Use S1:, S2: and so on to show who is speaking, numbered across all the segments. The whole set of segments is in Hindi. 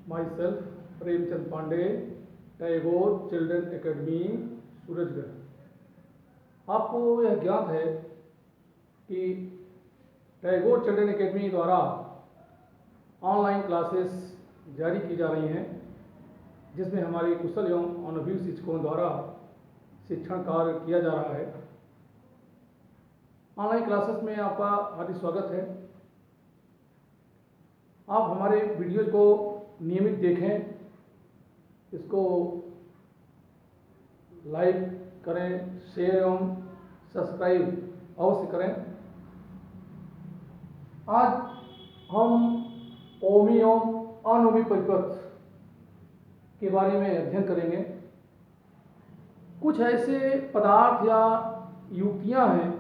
S1: myself Premchand Pandey, Tagore children academy Surajgarh. आपको यह ज्ञात है कि टैगोर चिल्ड्रन एकेडमी द्वारा ऑनलाइन क्लासेस जारी की जा रही हैं, जिसमें हमारे कुशल एवं अनुभवी शिक्षकों द्वारा शिक्षण कार्य किया जा रहा है। ऑनलाइन क्लासेस में आपका हार्दिक स्वागत है। आप हमारे वीडियोज को नियमित देखें, इसको लाइक करें, शेयर एवं सब्सक्राइब अवश्य करें। आज हम ओमी एवं अनोमी परिपथ के बारे में अध्ययन करेंगे। कुछ ऐसे पदार्थ या युक्तियां हैं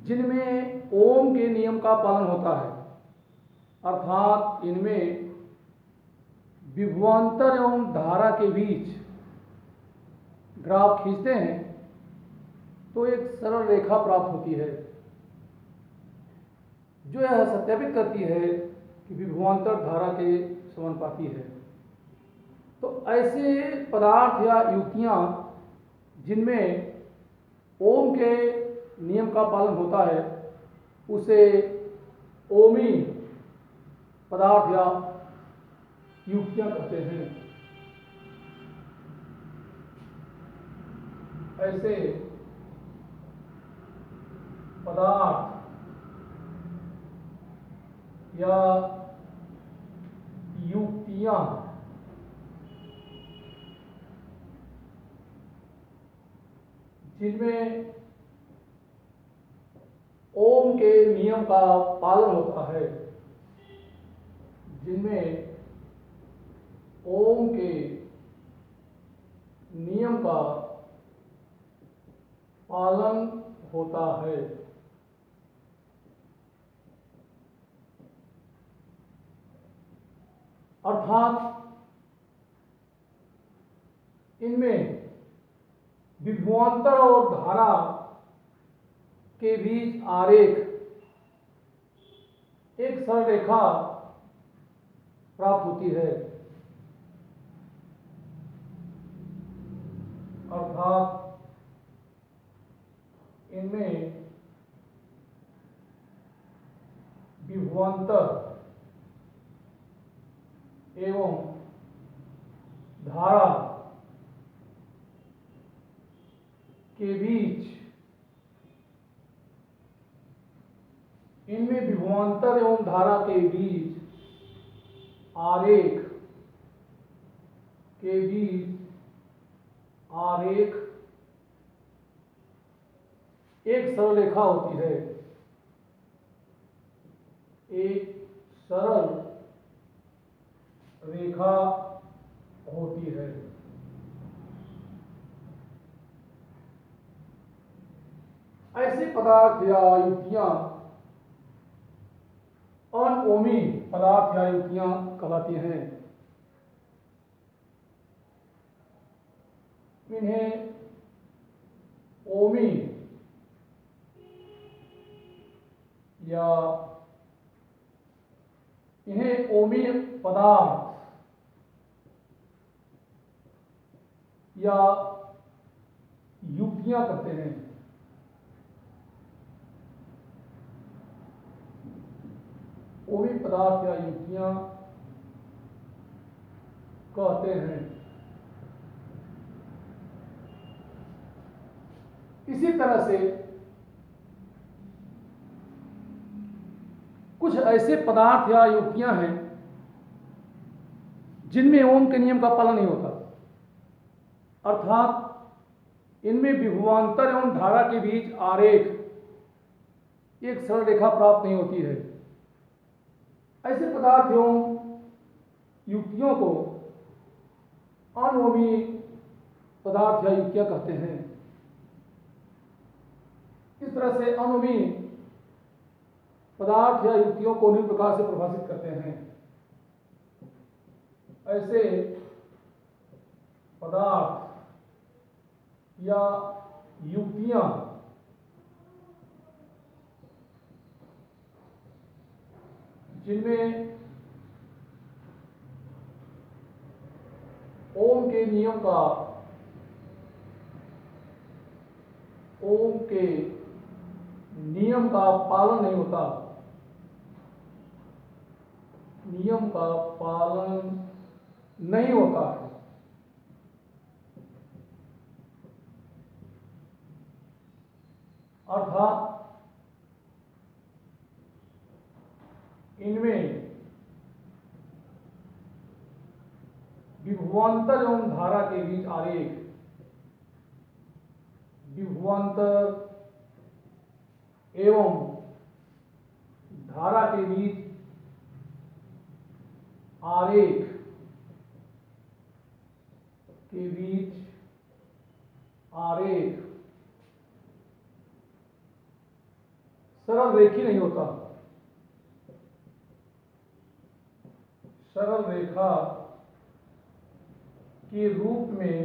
S1: जिनमें ओम के नियम का पालन होता है, अर्थात इनमें विभवांतर एवं धारा के बीच ग्राफ खींचते हैं तो एक सरल रेखा प्राप्त होती है, जो यह सत्यापित करती है कि विभवांतर धारा के समानुपाती है। तो ऐसे पदार्थ या युक्तियां जिनमें ओम के नियम का पालन होता है, उसे ओमी पदार्थ या युक्तियां कहते हैं। ऐसे पदार्थ या युक्तियां जिनमें ओम के नियम का पालन होता है, जिनमें ओम के नियम का पालन होता है, अर्थात इनमें विभवांतर और धारा के बीच आरेख एक सरल रेखा प्राप्त होती है, अर्थात इनमें विभवांतर एवं धारा के बीच आरेख के बीच एक सरल रेखा होती है, एक सरल रेखा होती है। ऐसे पदार्थ या युक्तियां अनओमी पदार्थ या युक्तियां कहलाती हैं। इन्हें ओमी या इन्हें ओमी पदार्थ या युक्तियां कहते हैं। ओमी पदार्थ या युक्तियां कहते हैं। इसी तरह से कुछ ऐसे पदार्थ या युक्तियां हैं जिनमें ओम के नियम का पालन नहीं होता, अर्थात इनमें विभवांतर एवं धारा के बीच आरेख एक सरल रेखा प्राप्त नहीं होती है। ऐसे पदार्थ एवं युक्तियों को अनओमी पदार्थ या युक्तियां कहते हैं। इस तरह से अनओमी पदार्थ या युक्तियों को निम्न प्रकार से परिभाषित करते हैं। ऐसे पदार्थ या युक्तियां जिनमें ओम के नियम का पालन नहीं होता, नियम का पालन नहीं होता है। अर्थात इनमें विभवांतर एवं धारा के बीच आरेख, विभवांतर एवं धारा के बीच आरेख सरल रेखी नहीं होता, सरल रेखा के रूप में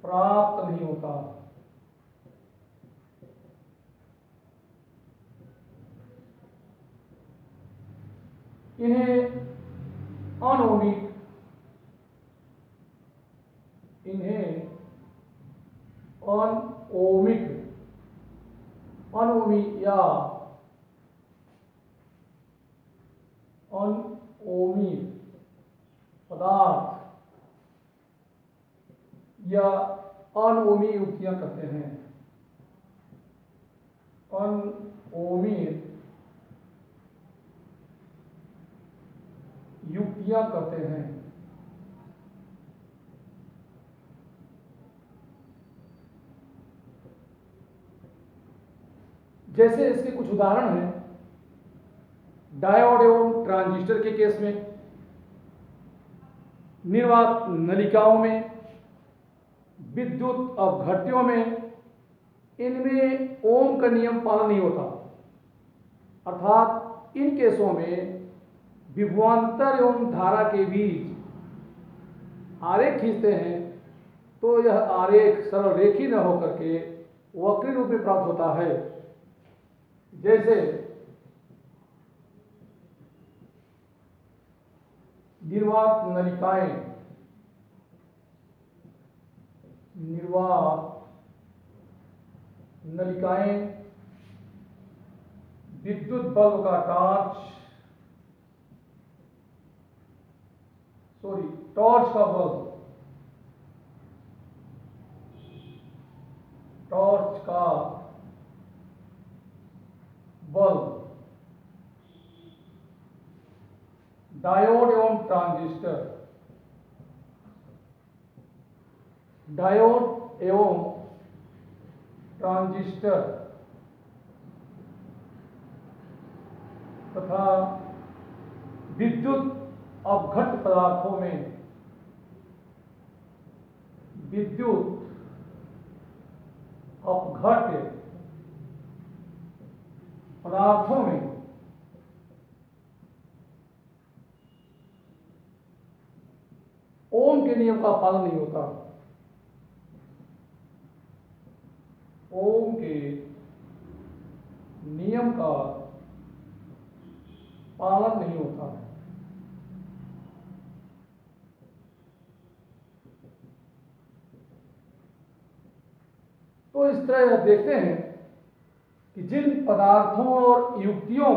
S1: प्राप्त नहीं होता। इन्हें अनोमिक, अनोमी या अनओमी पदार्थ या अनओमी युक्तियां कहते हैं। अनओमी युक्तियां कहते हैं। जैसे इसके कुछ उदाहरण हैं। डायोड एवं ट्रांजिस्टर के केस में, निर्वात नलिकाओं में, विद्युत अपघट्यों में, इनमें ओम का नियम पालन नहीं होता। अर्थात इन केसों में विभवांतर एवं धारा के बीच आरेख खींचते हैं तो यह आरेख सरल रेखी न होकर के वक्री रूप में प्राप्त होता है। जैसे निर्वात नलिकाएं, विद्युत बल्ब का टॉर्च का बल्ब, डायोड एवं ट्रांजिस्टर, तथा विद्युत अपघट्य पदार्थों में, ओम के नियम का पालन नहीं होता। ओम के नियम का पालन नहीं होता। तो इस तरह देखते हैं कि जिन पदार्थों और युक्तियों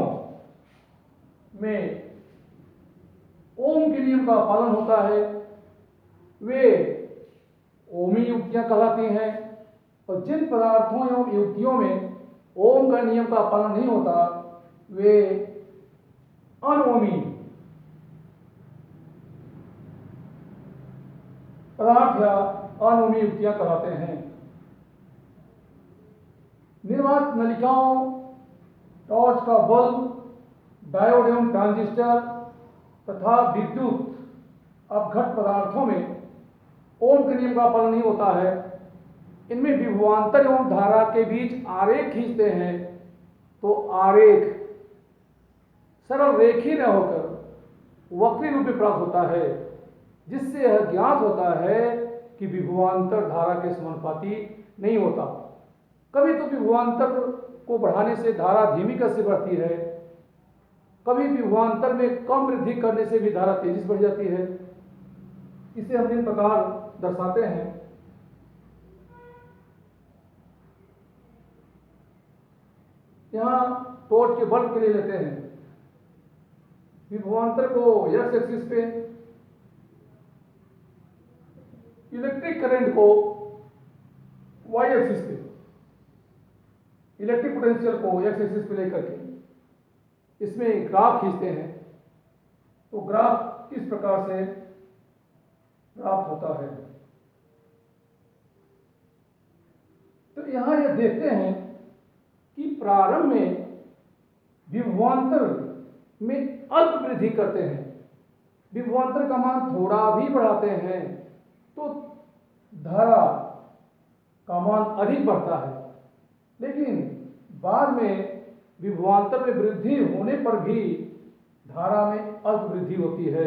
S1: में ओम के नियम का पालन होता है वे ओमी युक्तियां कहलाती हैं, और जिन पदार्थों एवं युक्तियों में ओम का नियम का पालन नहीं होता वे अनओमी पदार्थ या अनओमी युक्तियां कहलाते हैं। निर्वात नलिकाओं, टॉर्च का बल्ब, डायोड एवं ट्रांजिस्टर तथा विद्युत अपघट्य पदार्थों में ओम के नियम का पालन नहीं होता है। इनमें विभवांतर एवं धारा के बीच आरेख खींचते हैं तो आरेख सरल रेखी न होकर वक्री रूप में प्राप्त होता है, जिससे यह ज्ञात होता है कि विभवांतर धारा के समानुपाती नहीं होता। कभी तो विभवांतर को बढ़ाने से धारा धीमी गति से बढ़ती है, कभी विभवांतर में कम वृद्धि करने से भी धारा तेजी से बढ़ जाती है। इसे हम इन प्रकार दर्शाते हैं। यहाँ टॉर्च के बल्ब के लिए लेते हैं, विभवांतर को एक्स एक्सिस पे, इलेक्ट्रिक करंट को वाई एक्सिस पे, इलेक्ट्रिक पोटेंशियल को एक्स एक्सिस पे लेकर के इसमें ग्राफ खींचते हैं। तो ग्राफ इस प्रकार से प्राप्त होता है। तो यहां यह देखते हैं कि प्रारंभ में विभवांतर में अल्प वृद्धि करते हैं, विभवांतर का मान थोड़ा भी बढ़ाते हैं तो धारा का मान अधिक बढ़ता है, लेकिन बाद में विभवांतर में वृद्धि होने पर भी धारा में अल्प वृद्धि होती है,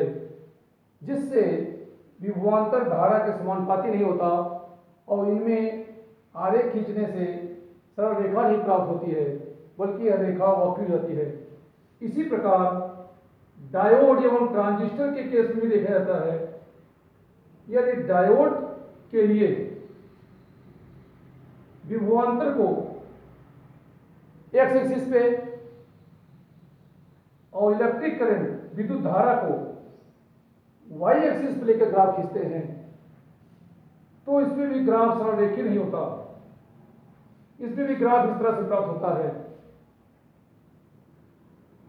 S1: जिससे विभवांतर धारा के समानुपाती नहीं होता और इनमें आरेख खींचने से सरल रेखा नहीं प्राप्त होती है, बल्कि यह रेखा वक्री रहती है। इसी प्रकार डायोड एवं ट्रांजिस्टर के केस में भी देखा जाता है। यदि डायोड के लिए विभवांतर को एक्स एक्सिस पे और इलेक्ट्रिक करंट विद्युत धारा को वाई एक्सिस पे लेकर ग्राफ खींचते हैं तो इसमें भी ग्राफ सरल रेखीय नहीं होता, इसमें भी ग्राफ इस तरह से प्राप्त होता है।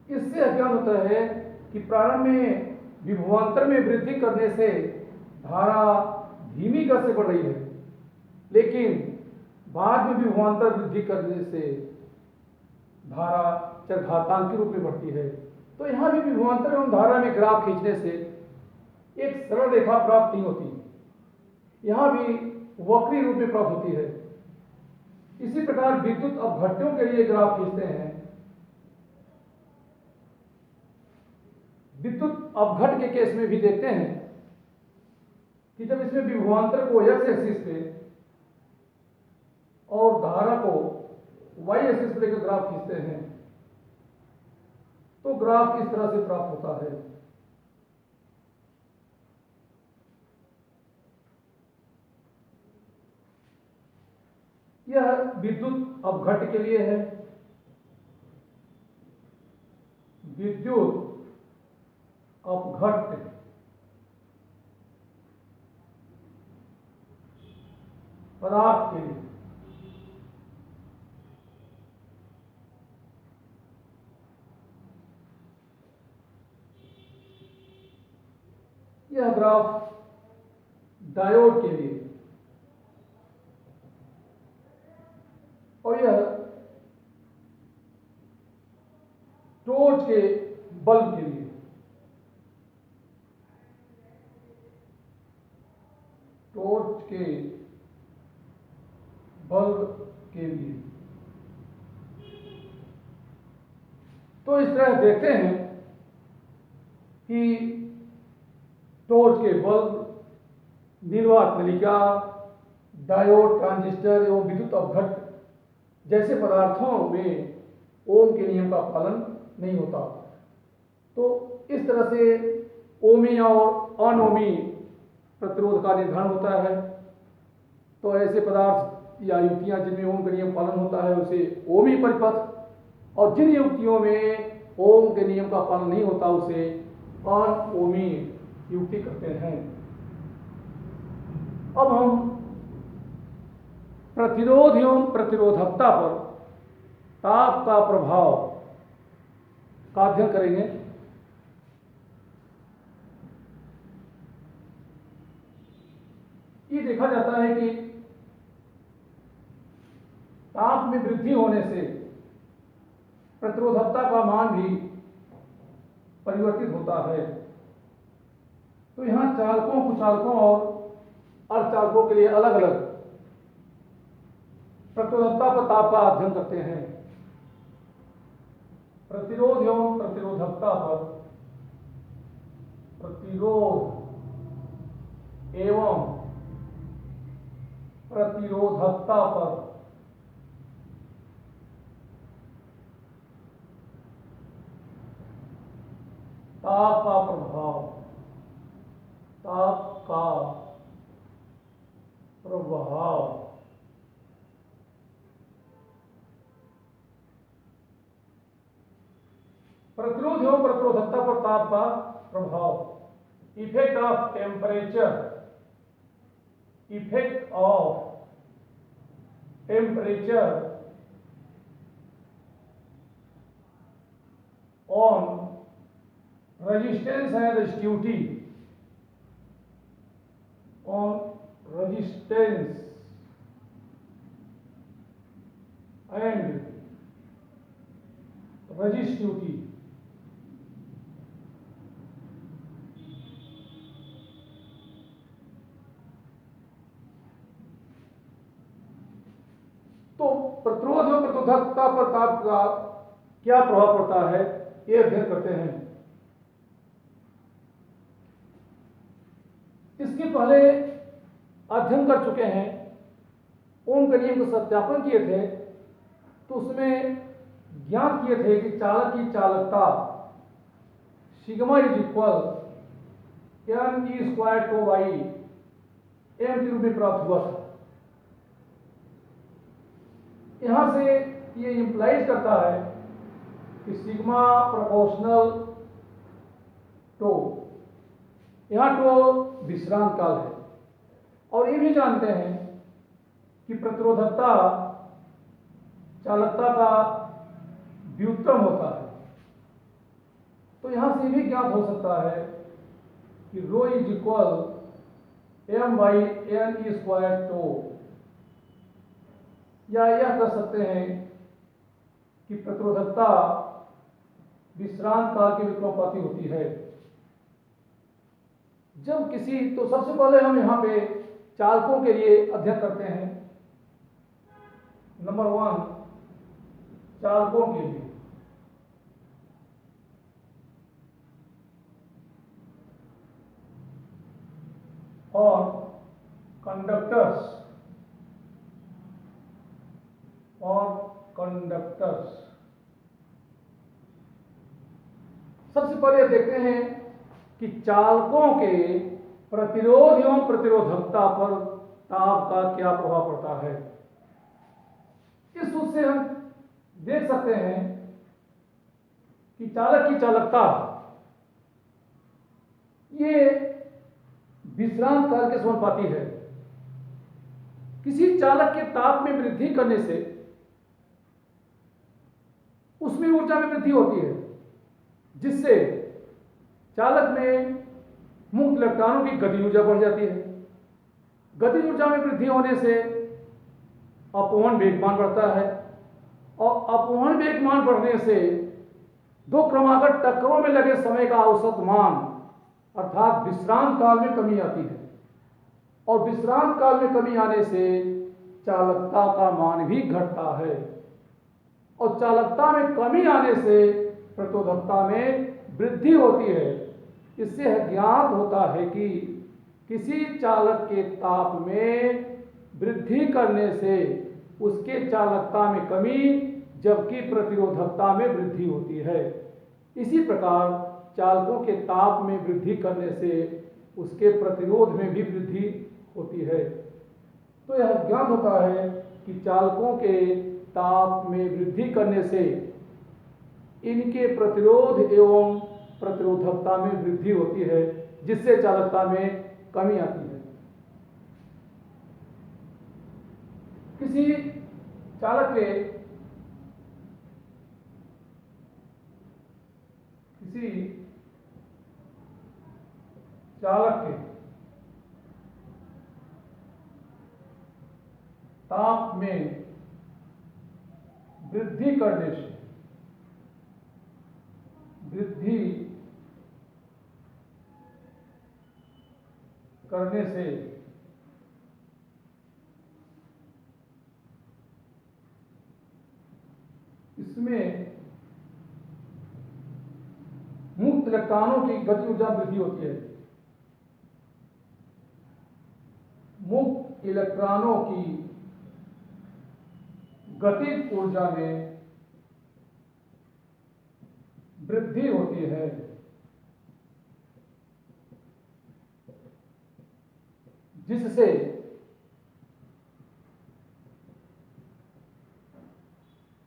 S1: इससे अज्ञात होता है कि प्रारंभ में विभवांतर में वृद्धि करने से धारा धीमी गति से बढ़ रही है, लेकिन बाद में विभवांतर वृद्धि करने से धारा चरघातांकी रूप में बढ़ती है। तो यहां भी विभवांतर एवं धारा में ग्राफ खींचने से एक सरल रेखा प्राप्त नहीं होती, यहां भी वक्री रूप में प्राप्त होती है। इसी प्रकार विद्युत अपघट्यों के लिए ग्राफ खींचते हैं। विद्युत अपघट के केस में भी देखते हैं कि जब इसमें विभवांतर को एक्स एक्सिस पे और धारा को वाई एक्सिस पे लेकर ग्राफ खींचते हैं तो ग्राफ इस तरह से प्राप्त होता है। यह विद्युत अपघट के लिए है। विद्युत अपघट पदार्थ के लिए यह ग्राफ डायोड के लिए और यह टॉर्च के बल्ब के लिए, टॉर्च के बल्ब के लिए। तो इस तरह देखते हैं कि टॉर्च के बल्ब, निर्वात नलिका, डायोड, ट्रांजिस्टर एवं विद्युत अपघट जैसे पदार्थों में ओम के नियम का पालन नहीं होता। तो इस तरह से ओमी और अनोमी प्रतिरोध का निर्धारण होता है। तो ऐसे पदार्थ या युक्तियां जिनमें ओम का नियम पालन होता है उसे ओमी परिपथ, और जिन युक्तियों में ओम के नियम का पालन नहीं होता उसे अनओमी युक्ति कहते हैं। अब हम प्रतिरोध एवं प्रतिरोधकता पर ताप का प्रभाव का अध्ययन करेंगे। ये देखा जाता है कि ताप में वृद्धि होने से प्रतिरोधकता का मान भी परिवर्तित होता है। तो यहां चालकों, कुचालकों और अर्धचालकों के लिए अलग अलग प्रतिरोधकता पर ताप का अध्ययन करते हैं। प्रतिरोध एवं प्रतिरोधकता पर, प्रतिरोध एवं प्रतिरोधकता पर ताप का प्रभाव, ताप का ताप का प्रभाव, effect of temperature, effect of temperature on resistance and resistivity, on resistance and resistivity. तो प्रतिरोध एवं प्रतिरोधकता पर ताप का क्या प्रभाव पड़ता है, ये अध्ययन करते हैं। इसके पहले अध्ययन कर चुके हैं, ओम के नियम का सत्यापन किए थे, तो उसमें ज्ञात किए थे कि चालक की चालकता sigma is equal M E square two Y M के रूप में प्राप्त हुआ था। यहां से ये इंप्लाइज करता है कि सिग्मा प्रोपोर्शनल टू, यहां टू विश्रांत काल है, और ये भी जानते हैं कि प्रतिरोधकता चालकता का व्युत्क्रम होता है। तो यहां से भी ज्ञात हो सकता है कि rho is equal m by n e square tau, या यह कर सकते हैं कि प्रतिरोधकता विश्रांत काल के विलोमानुपाती होती है। जब किसी, तो सबसे पहले हम यहां पे चालकों के लिए अध्ययन करते हैं। नंबर 1, चालकों के लिए और कंडक्टर्स सबसे पहले देखते हैं कि चालकों के प्रतिरोध एवं प्रतिरोधकता पर ताप का क्या प्रभाव पड़ता है। इस सूत्र से हम देख सकते हैं कि चालक की चालकता ये विश्रांत काल के समानुपाती है। किसी चालक के ताप में वृद्धि करने से उसमें ऊर्जा में वृद्धि होती है, जिससे चालक में मुक्त इलेक्ट्रॉनों की गति ऊर्जा बढ़ जाती है। गति ऊर्जा में वृद्धि होने से अपवहन वेगमान बढ़ता है, और अपवहन वेगमान बढ़ने से दो क्रमागत टक्करों में लगे समय का औसत मान अर्थात विश्रांत काल में कमी आती है, और विश्रांत काल में कमी आने से चालकता का मान भी घटता है, और चालकता में कमी आने से प्रतिरोधकता में वृद्धि होती है। इससे ज्ञात होता है कि किसी चालक के ताप में वृद्धि करने से उसके चालकता में कमी, जबकि प्रतिरोधकता में वृद्धि होती है। इसी प्रकार चालकों के ताप में वृद्धि करने से उसके प्रतिरोध में भी वृद्धि होती है। तो यह ज्ञात होता है कि चालकों के ताप में वृद्धि करने से इनके प्रतिरोध एवं प्रतिरोधकता में वृद्धि होती है, जिससे चालकता में कमी आती है। किसी चालक के ताप में वृद्धि करने से इसमें मुक्त इलेक्ट्रॉनों की गति ऊर्जा वृद्धि होती है। मुक्त इलेक्ट्रॉनों की गतिज ऊर्जा में वृद्धि होती है, जिससे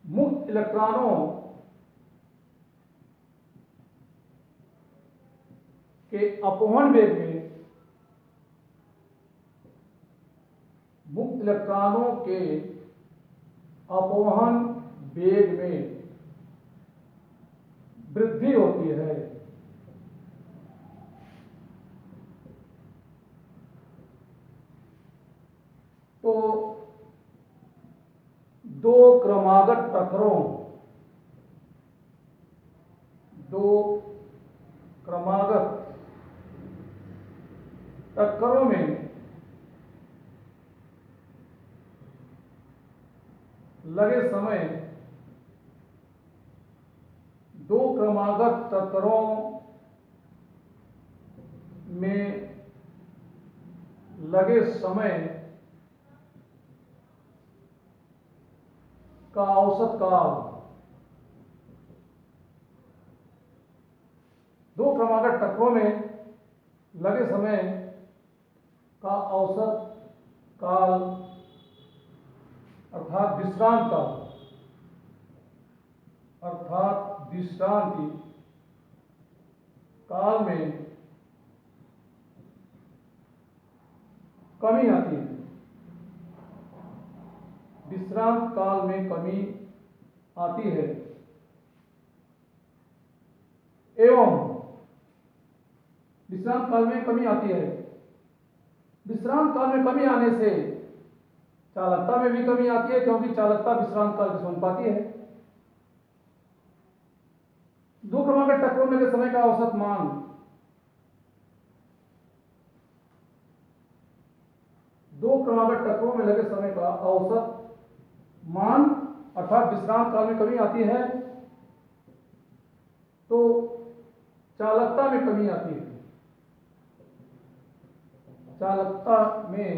S1: मुक्त इलेक्ट्रॉनों के अपवहन वेग में मुक्त इलेक्ट्रॉनों के अपवहन वेग में वृद्धि होती है। तो दो क्रमागत टक्करों में लगे समय, दो क्रमागत टक्करों में लगे समय का औसत काल, दो क्रमागत टक्करों में लगे समय का औसत काल अर्थात विश्रांति काल में कमी आती है। विश्रांत काल में कमी आती है एवं विश्रांत काल में कमी आती है। विश्रांत काल में कमी आने से चालकता में भी कमी आती है, क्योंकि चालकता विश्रांत काल के समानुपाती है। दो क्रमागत टक्करों में समय का औसत मान दो क्रमागत टक्करों में लगे समय का औसत मान अर्थात विश्रांत काल में कमी आती है तो चालकता में कमी आती है। चालकता में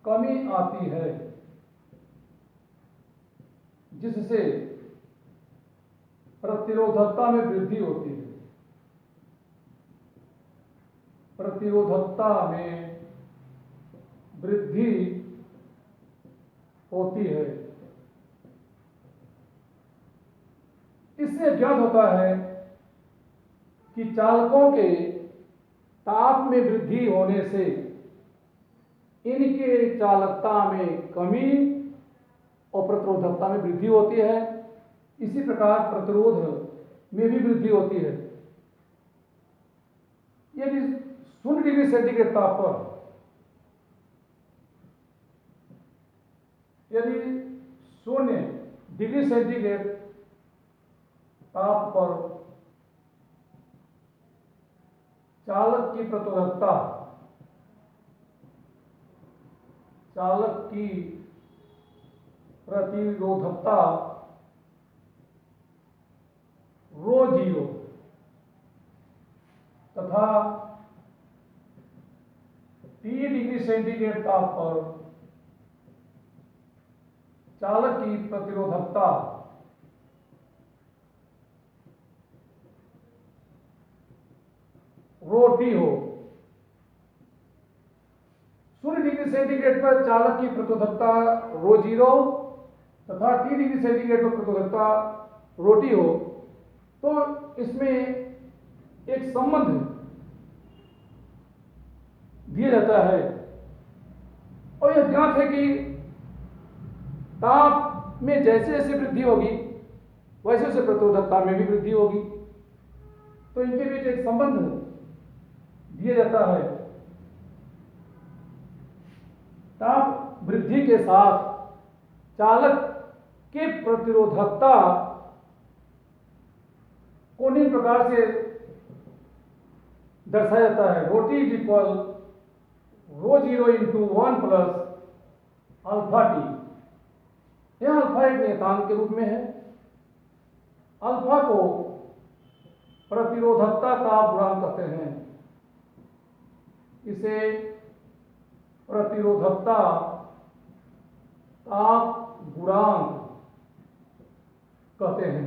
S1: कमी आती है जिससे प्रतिरोधकता में वृद्धि होती है। प्रतिरोधकता में वृद्धि होती है। इससे ज्ञात होता है कि चालकों के ताप में वृद्धि होने से इनके चालकता में कमी और प्रतिरोधकता में वृद्धि होती है। इसी प्रकार प्रतिरोध में भी वृद्धि होती है। यदि 0 डिग्री सेंटीग्रेड ताप पर यदि 0 डिग्री सेंटीग्रेड ताप पर चालक की प्रतिरोधकता रो जीरो तथा T डिग्री सेंटीग्रेड ताप पर चालक की प्रतिरोधकता रो टी हो। 0 डिग्री सेंटीग्रेड पर चालक की प्रतिरोधकता रो जीरो तथा T डिग्री सेंटीग्रेड पर प्रतिरोधकता रो टी हो, तो इसमें एक संबंध दिया जाता है और यह ज्ञात है कि ताप में जैसे जैसे वृद्धि होगी वैसे वैसे प्रतिरोधकता में भी वृद्धि होगी। तो इनके बीच एक संबंध दिया जाता है। ताप वृद्धि के साथ चालक की प्रतिरोधकता को निम्न प्रकार से दर्शाया जाता है। Rho T is equal rho zero into 1 plus alpha T. यह अल्फा एक नियतांक के रूप में है। अल्फा को प्रतिरोधकता ताप गुणांक कहते हैं। इसे प्रतिरोधकता ताप गुणांक कहते हैं।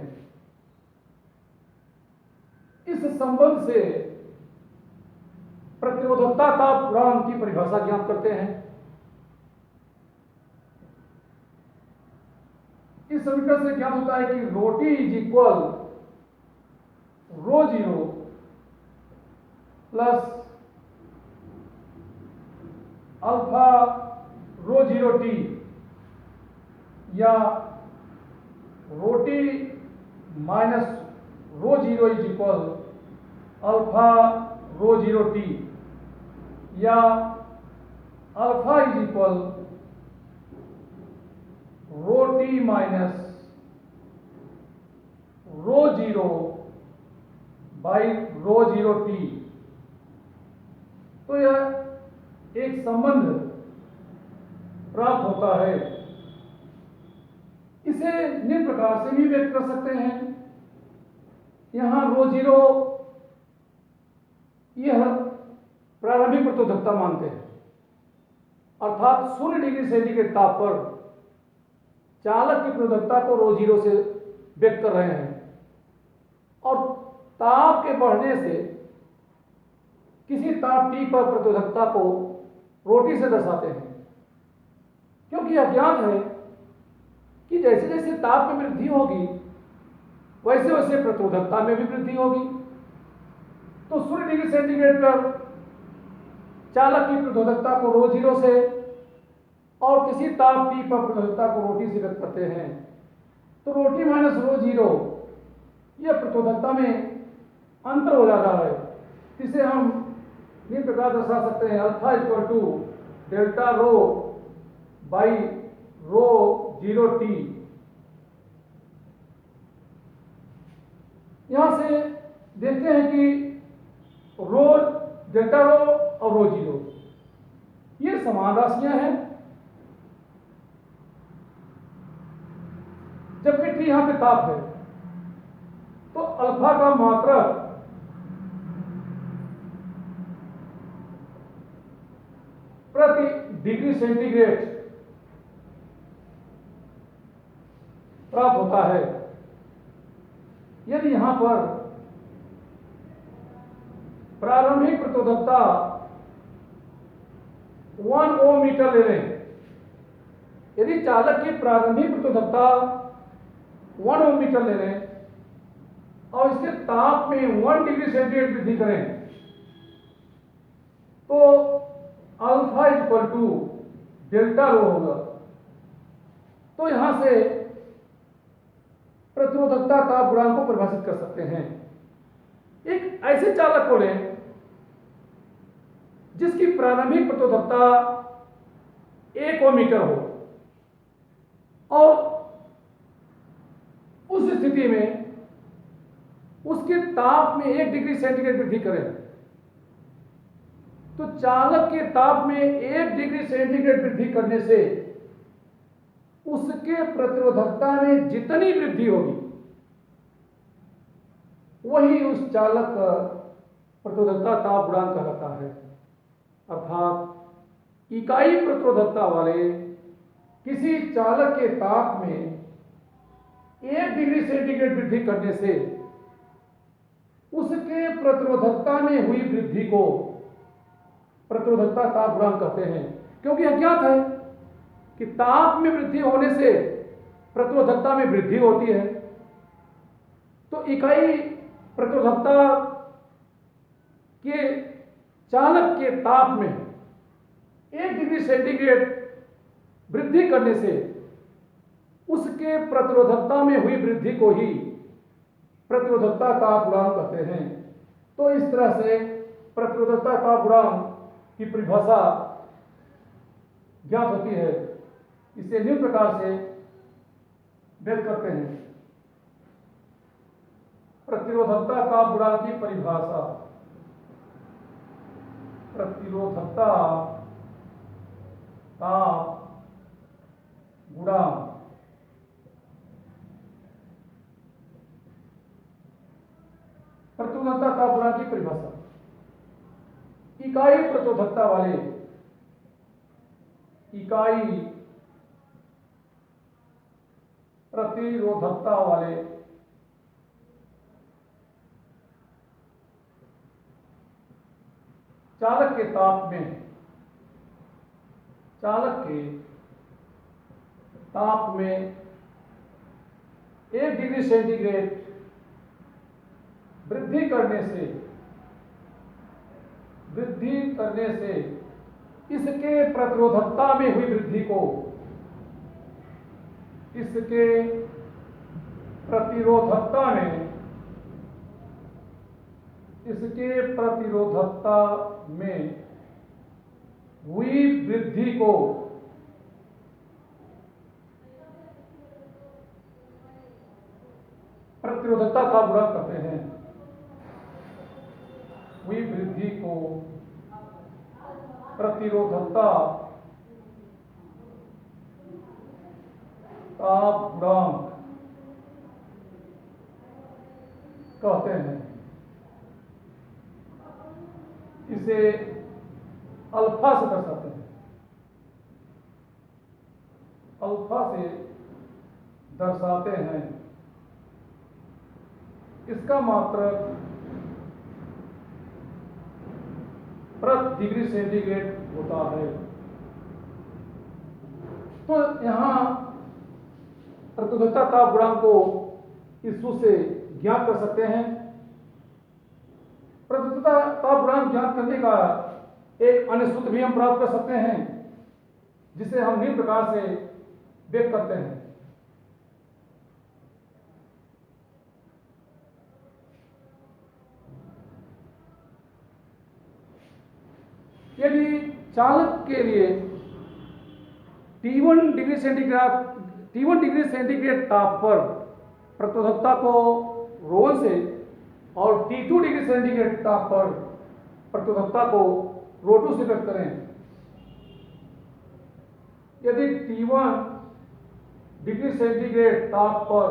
S1: इस संबंध से प्रतिरोधकता ताप गुणांक की परिभाषा ज्ञात करते हैं। इस समीकरण से ज्ञात होता है कि rho T is equal rho zero plus alpha rho zero T या rho T minus rho zero is equal alpha rho zero T या alpha is equal rho T minus rho zero by rho zero T. तो यह एक संबंध प्राप्त होता है। इसे निम्न प्रकार से भी व्यक्त कर सकते हैं। यहां रो जीरो यह प्रारंभिक प्रतिरोधकता मानते हैं, अर्थात 0 डिग्री सेंटीग्रेड ताप पर चालक की प्रतिरोधकता को रो जीरो से व्यक्त कर रहे हैं और ताप के बढ़ने से किसी ताप T पर प्रतिरोधकता को रोटी से दर्शाते हैं, क्योंकि यह ज्ञात है कि जैसे जैसे ताप में वृद्धि होगी वैसे वैसे प्रतिरोधकता में भी वृद्धि होगी। तो 0 डिग्री सेंटीग्रेड पर चालक की प्रतिरोधकता को रो जीरो से और किसी ताप T पर प्रतिरोधकता को रोटी से व्यक्त करते हैं। तो रोटी माइनस रो जीरो यह प्रतिरोधकता में अंतर हो जाता है। इसे हम निम्न प्रकार दर्शा सकते हैं, alpha equal to delta rho by rho zero T. यहां से देखते हैं कि रो डेल्टा रो और रो जीरो ये समान राशियां हैं, जबकि टी यहां पे ताप है। तो अल्फा का मात्रक प्रति डिग्री सेंटीग्रेड प्राप्त होता है। यदि यहां पर प्रारंभिक प्रतिरोधकता 1 ओम मीटर ले लें, यदि चालक की प्रारंभिक प्रतिरोधकता 1 ओम मीटर ले लें और इसके ताप में 1 डिग्री सेंटीग्रेड वृद्धि करें, तो alpha equal to delta rho होगा। तो यहां से प्रतिरोधकता ताप गुणांक को परिभाषित कर सकते हैं। एक ऐसे चालक को लें जिसकी प्रारंभिक प्रतिरोधकता 1 ओम मीटर हो और उस स्थिति में उसके ताप में 1 डिग्री सेंटीग्रेड वृद्धि करें, तो चालक के ताप में 1 डिग्री सेंटीग्रेड वृद्धि करने से उसके प्रतिरोधकता में जितनी वृद्धि होगी वही उस चालक का प्रतिरोधकता ताप गुणांक कहलाता है। अर्थात इकाई प्रतिरोधकता वाले किसी चालक के ताप में 1 डिग्री सेंटीग्रेड वृद्धि करने से उसके प्रतिरोधकता में हुई वृद्धि को प्रतिरोधकता ताप गुणांक कहते हैं, क्योंकि यह ज्ञात है कि ताप में वृद्धि होने से प्रतिरोधकता में वृद्धि होती है। तो इकाई प्रतिरोधकता के चालक के ताप में 1 डिग्री सेंटीग्रेड वृद्धि करने से उसके प्रतिरोधकता में हुई वृद्धि को ही प्रतिरोधकता ताप गुणांक कहते हैं। तो इस तरह से प्रतिरोधकता ताप गुणांक की परिभाषा ज्ञात होती है। इसे निम्न प्रकार से व्यक्त करते हैं। प्रतिरोधकता ताप गुणांक की परिभाषा। प्रतिरोधकता ताप गुणांक प्रतिरोधकता ताप गुणांक की परिभाषा इकाई प्रतिरोधकता वाले इकाई प्रतिरोधकता वाले चालक के ताप में 1 डिग्री सेंटीग्रेड वृद्धि करने से वृद्धि करने से इसके प्रतिरोधकता में हुई वृद्धि को, इसके प्रतिरोधकता में, इसके प्रतिरोधकता में हुई वृद्धि को प्रतिरोधकता का गुणक कहते हैं। हुई वृद्धि को प्रतिरोधकता का गुणांक कहते हैं। इसे अल्फा से दर्शाते हैं, अल्फा से दर्शाते हैं। इसका मात्रक प्रति डिग्री सेंटीग्रेड होता है। तो यहां प्रतिरोधकता का गुणांक को इस सूत्र से ज्ञात कर सकते हैं। प्रतिरोधकता का गुणांक ज्ञात करने का एक अन्य सूत्र भी हम प्राप्त कर सकते हैं, जिसे हम निम्न प्रकार से व्यक्त करते हैं। यदि चालक के लिए T1 डिग्री सेंटीग्रेड ताप पर प्रतिरोधकता को ρ1 से और T2 डिग्री सेंटीग्रेड ताप पर प्रतिरोधकता को ρ2 से व्यक्त करें, यदि T1 डिग्री सेंटीग्रेड ताप पर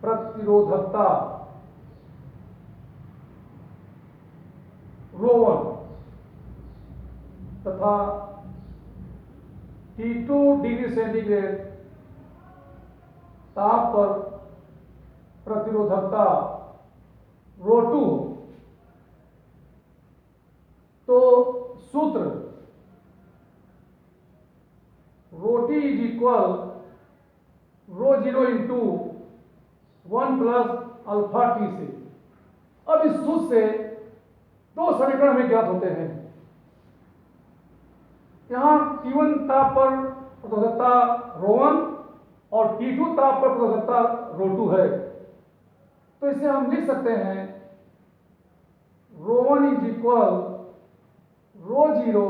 S1: प्रतिरोधकता ρ1 तथा T2 डिग्री सेंटीग्रेड ताप पर प्रतिरोधकता ρ2, तो सूत्र ρT is equal ρ0 into 1 plus alpha T से। अब इस सूत्र से दो समीकरण हमें ज्ञात होते हैं। यहां T1 ताप पर प्रतिरोधकता ρ1 और T2 ताप पर प्रतिरोधकता ρ2 है, तो इसे हम लिख सकते हैं ρ1 is equal ρ0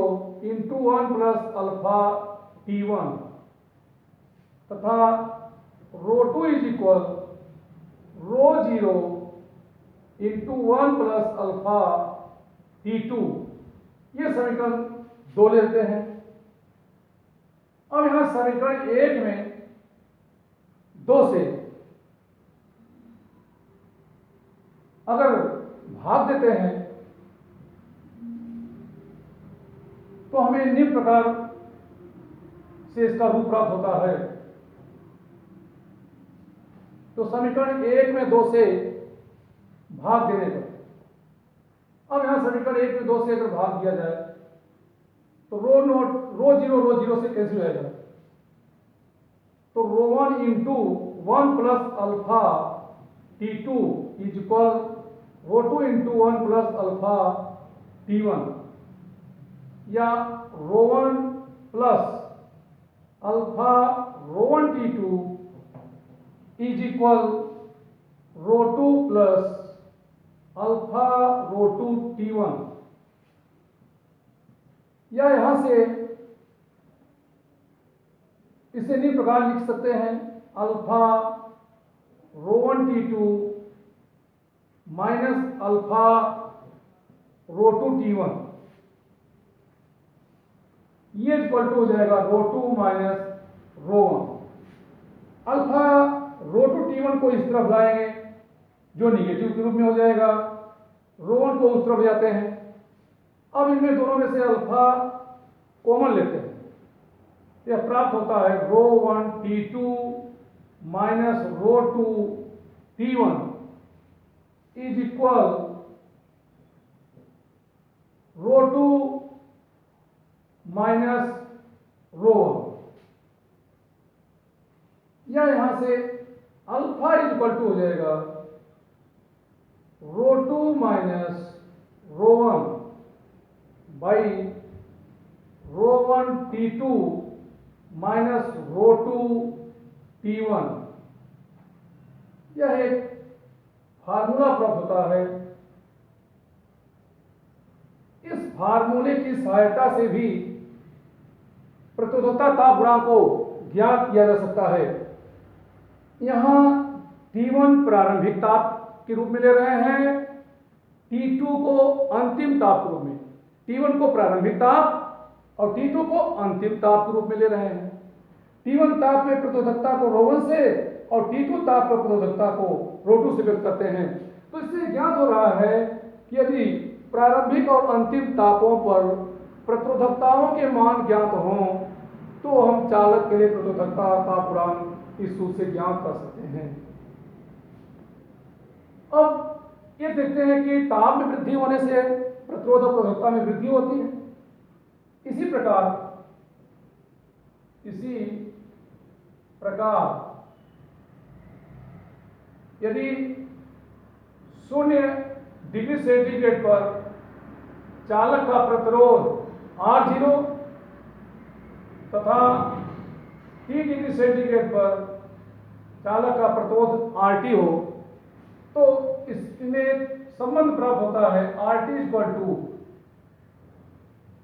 S1: into 1 plus alpha T1 तथा ρ2 is equal ρ0 into 1 plus alpha T2। ये समीकरण 2 लेते हैं। अब यहां समीकरण 1 में 2 से अगर भाग देते हैं तो हमें निम्न प्रकार से इसका रूप प्राप्त होता है। तो समीकरण 1 में 2 से भाग देने पर, अब यहां समीकरण 1 में 2 से अगर भाग दिया जाए तो ρ0 से कैंसिल हो जाएगा, तो ρ1 into 1 plus alpha T2 is equal ρ2 into 1 plus alpha T1, या ρ1 plus alpha ρ1 T2 is equal ρ2 plus alpha ρ2 T1, या यहां से इसे निम्न प्रकार लिख सकते हैं alpha ρ1 T2 minus alpha ρ2 T1, ये इक्वल टू हो जाएगा ρ2 माइनस ρ1। अल्फा ρ2 T1 को इस तरफ लाएंगे जो निगेटिव के रूप में हो जाएगा, ρ1 को उस तरफ जाते हैं। अब इनमें दोनों में से अल्फा कॉमन लेते हैं, यह प्राप्त होता है ρ1 T2 minus ρ2 T1 is equal ρ2 minus ρ1, या यहां से अल्फा इज इक्वल टू हो जाएगा ρ2 minus T2 minus rho to T1, यह एक फार्मूला प्राप्त होता है। इस फार्मूले की सहायता से भी प्रतिरोधकता ताप गुणांक को ज्ञात किया जा सकता है। यहां T1 प्रारंभिक ताप के रूप में ले रहे हैं, T2 को अंतिम ताप के रूप में। T1 को प्रारंभिक ताप और T2 को अंतिम ताप के रूप में ले रहे हैं। T1 ताप में प्रतिरोधकता को ρ1 से और T2 ताप पर प्रतिरोधकता को ρ2 से व्यक्त करते हैं। तो इससे ज्ञात हो रहा है कि यदि प्रारंभिक और अंतिम तापों पर प्रतिरोधकताओं के मान ज्ञात हों तो हम चालक के लिए प्रतिरोधकता ताप गुणांक इस सूत्र से ज्ञात कर सकते हैं। अब ये देखते हैं कि ताप में वृद्धि होने से प्रतिरोध और प्रतिरोधकता में वृद्धि होती है। इसी प्रकार यदि 0 डिग्री सेंटीग्रेड पर चालक का प्रतिरोध R0 तथा 3 डिग्री सेंटीग्रेड पर चालक का प्रतिरोध RT हो तो इसमें संबंध प्राप्त होता है RT इक्वल टू,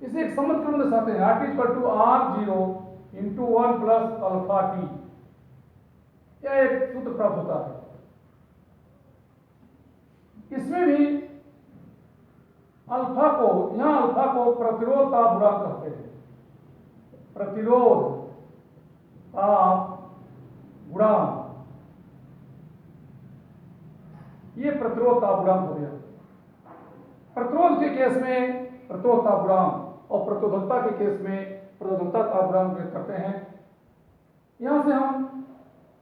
S1: इसे एक संबंध क्यों दर्शाते हैं, RT equal to R0 into 1 plus alpha T, यह एक सूत्र प्राप्त होता है। इसमें भी अल्फा को प्रतिरोध ताप गुणांक कहते हैं। प्रतिरोध ताप गुणांक, ये प्रतिरोध ताप गुणांक हो गया। प्रतिरोध के केस में प्रतिरोध ताप गुणांक और प्रतिरोधकता के केस में प्रतिरोधकता ताप गुणांक व्यक्त करते हैं। यहां से हम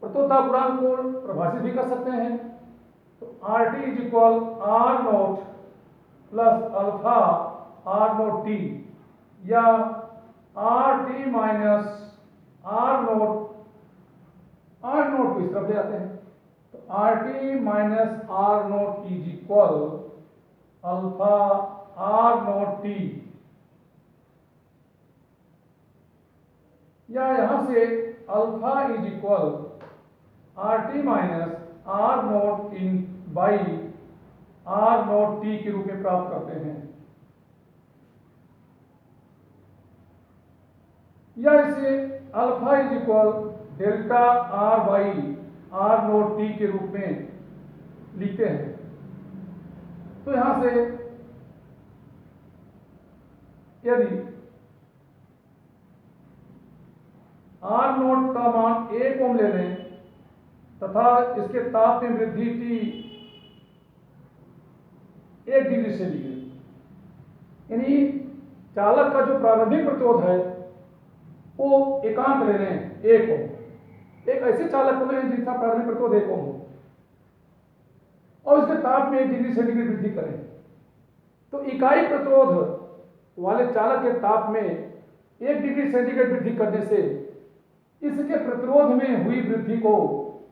S1: प्रतिरोध ताप गुणांक को परिभाषित भी कर सकते हैं। तो RT is equal R note plus alpha R note T, या RT माइनस R नोट को इस तरफ ले आते हैं। तो RT minus R note is equal alpha R note T, या यहां से alpha is equal RT minus R note in by R note T के रूप में प्राप्त करते हैं, या इसे alpha is equal delta R by R note T के रूप में लिखते हैं। तो यहां से यदि R नोट का मान 1 ओम ले लें तथा इसके ताप में वृद्धि T 1 डिग्री सेंटीग्रेड, यानी चालक का जो प्रारंभिक प्रतिरोध है वो एकांक ले रहे हैं 1 ओम। एक ऐसे चालक को लें जिसका प्रारंभिक प्रतिरोध 1 ओम हो और इसके ताप में 1 डिग्री सेंटीग्रेड वृद्धि करें, तो इकाई प्रतिरोध वाले चालक के ताप में 1 डिग्री सेंटीग्रेड वृद्धि करने से इसके प्रतिरोध में हुई वृद्धि को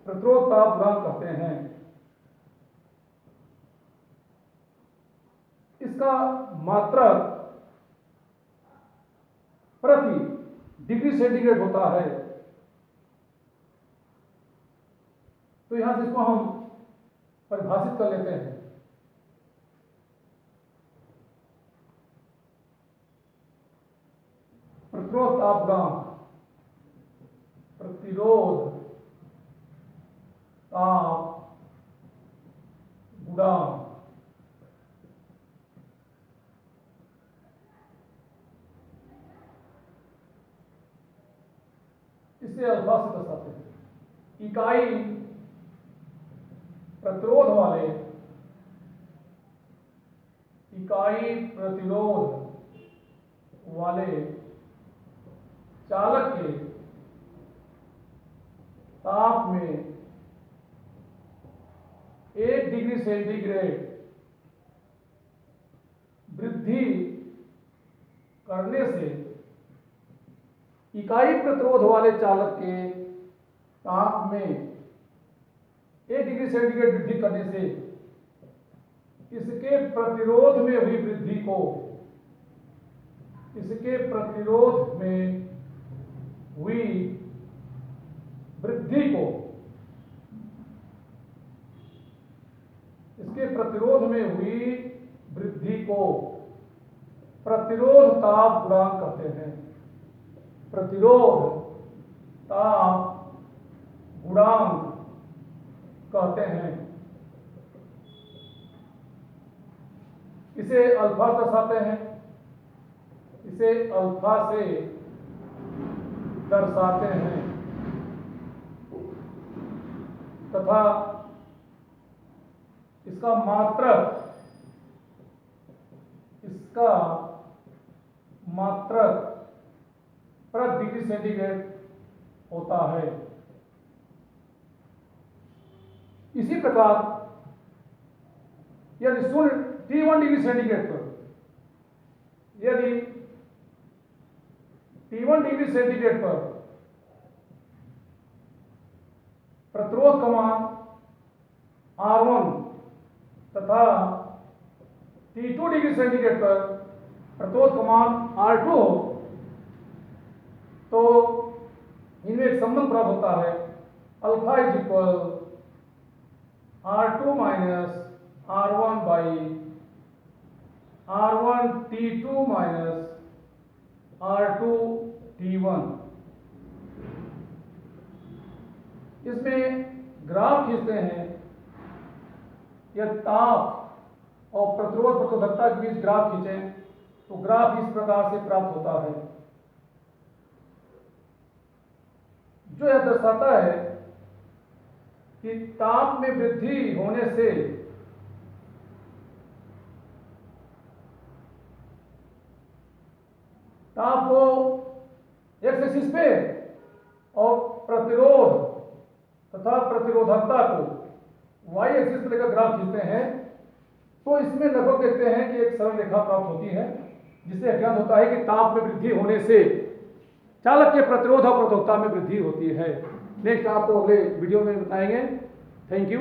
S1: प्रतिरोध ताप गुणांक कहते हैं। इसका मात्रक प्रति डिग्री सेंटीग्रेड होता है। तो यहां से इसको हम परिभाषित कर लेते हैं। प्रतिरोध ताप गुणांक, प्रतिरोध ताप गुणांक, इसे अल्फा से दर्शाते हैं। इकाई प्रतिरोध वाले चालक के ताप में 1 डिग्री सेंटीग्रेड वृद्धि करने से इकाई प्रतिरोध वाले चालक के ताप में 1 डिग्री सेंटीग्रेड वृद्धि करने से इसके प्रतिरोध में हुई वृद्धि को, इसके प्रतिरोध में हुई वृद्धि को इसके प्रतिरोध में हुई वृद्धि को प्रतिरोध ताप गुणांक कहते हैं। प्रतिरोध ताप गुणांक कहते हैं। इसे अल्फा दर्शाते हैं। इसे अल्फा से दर्शाते हैं तथा इसका मात्रक प्रति डिग्री सेंटीग्रेड होता है। इसी प्रकार यदि शून्य T1 डिग्री सेंटीग्रेड पर यदि T1 डिग्री सेंटीग्रेड पर प्रतिरोध का मान R1 तथा T2 डिग्री सेंटीग्रेड पर प्रतिरोध का मान R2 हो तो इनमें एक संबंध प्राप्त होता है alpha is equal R2 minus R1 by R1 T2 minus R2 T1। इसमें ग्राफ खींचते हैं या ताप और प्रतिरोध प्रतिरोधकता के बीच ग्राफ खींचें तो ग्राफ इस प्रकार से प्राप्त होता है, जो यह दर्शाता है कि ताप में वृद्धि होने से ताप को एक्स एक्सिस पे और प्रतिरोध तथा प्रतिरोधकता को वाई एक्सिस पे लेकर ग्राफ खींचते हैं तो इसमें लगभग देखते हैं कि एक सरल रेखा प्राप्त होती है जिससे ज्ञात होता है कि ताप में वृद्धि होने से चालक के प्रतिरोध और प्रतिरोधकता में वृद्धि होती है। नेक्स्ट आपको अगले वीडियो में बताएंगे। Thank you.